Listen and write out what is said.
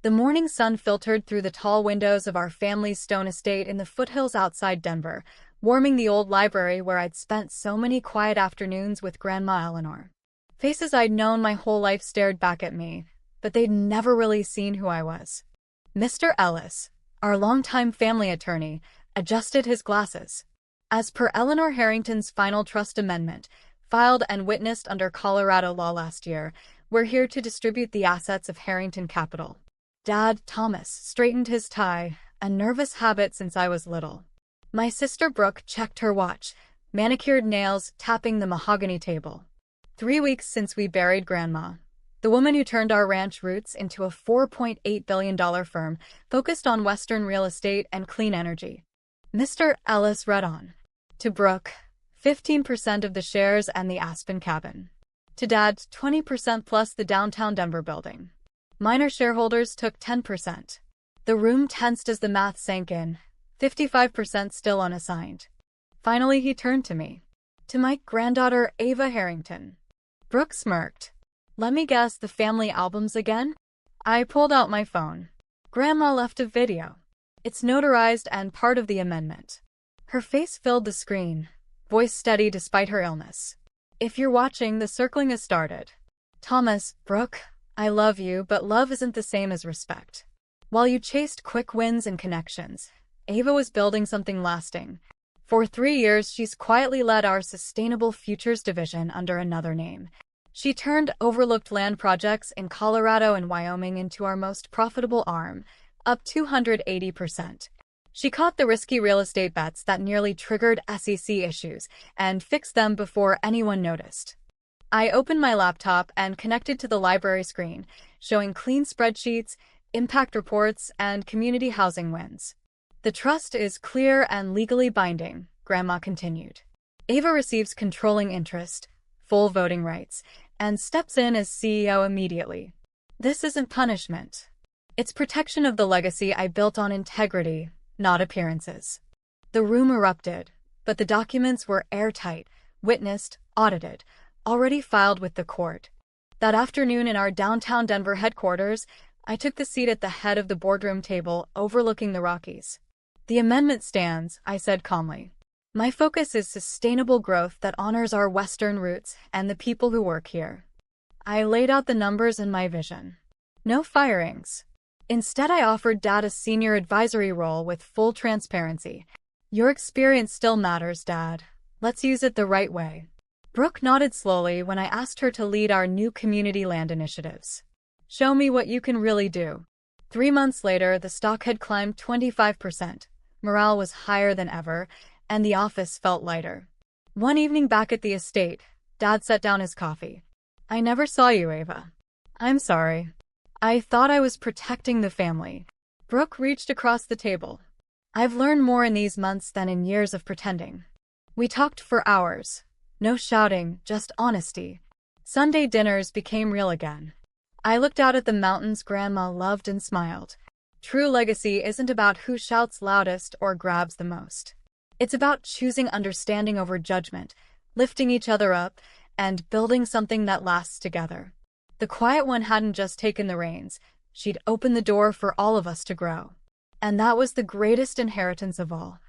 The morning sun filtered through the tall windows of our family's stone estate in the foothills outside Denver, warming the old library where I'd spent so many quiet afternoons with Grandma Eleanor. Faces I'd known my whole life stared back at me, but they'd never really seen who I was. Mr. Ellis, our longtime family attorney, adjusted his glasses. As per Eleanor Harrington's final trust amendment, filed and witnessed under Colorado law last year, we're here to distribute the assets of Harrington Capital. Dad, Thomas, straightened his tie, a nervous habit since I was little. My sister Brooke checked her watch, manicured nails tapping the mahogany table. 3 weeks since we buried Grandma, the woman who turned our ranch roots into a $4.8 billion firm focused on Western real estate and clean energy. Mr. Ellis read on. To Brooke, 15% of the shares and the Aspen cabin. To Dad, 20% plus the downtown Denver building. Minor shareholders took 10%. The room tensed as the math sank in, 55% still unassigned. Finally, he turned to me. To my granddaughter, Ava Harrington. Brooke smirked. Let me guess, the family albums again? I pulled out my phone. Grandma left a video. It's notarized and part of the amendment. Her face filled the screen, voice steady despite her illness. If you're watching, the circling has started. Thomas, Brooke, I love you, but love isn't the same as respect. While you chased quick wins and connections, Ava was building something lasting. For 3 years, she's quietly led our Sustainable Futures division under another name. She turned overlooked land projects in Colorado and Wyoming into our most profitable arm, up 280%. She caught the risky real estate bets that nearly triggered SEC issues and fixed them before anyone noticed. I opened my laptop and connected to the library screen, showing clean spreadsheets, impact reports, and community housing wins. The trust is clear and legally binding, Grandma continued. Ava receives controlling interest, full voting rights, and steps in as CEO immediately. This isn't punishment. It's protection of the legacy I built on integrity, not appearances. The room erupted, but the documents were airtight, witnessed, audited, already filed with the court. That afternoon in our downtown Denver headquarters, I took the seat at the head of the boardroom table overlooking the Rockies. The amendment stands, I said calmly. My focus is sustainable growth that honors our Western roots and the people who work here. I laid out the numbers and my vision. No firings. Instead, I offered Dad a senior advisory role with full transparency. Your experience still matters, Dad. Let's use it the right way. Brooke nodded slowly when I asked her to lead our new community land initiatives. Show me what you can really do. 3 months later, the stock had climbed 25%. Morale was higher than ever, and the office felt lighter. One evening back at the estate, Dad set down his coffee. I never saw you, Ava. I'm sorry. I thought I was protecting the family. Brooke reached across the table. I've learned more in these months than in years of pretending. We talked for hours. No shouting, just honesty. Sunday dinners became real again. I looked out at the mountains Grandma loved and smiled. True legacy isn't about who shouts loudest or grabs the most. It's about choosing understanding over judgment, lifting each other up, and building something that lasts together. The quiet one hadn't just taken the reins, she'd opened the door for all of us to grow. And that was the greatest inheritance of all.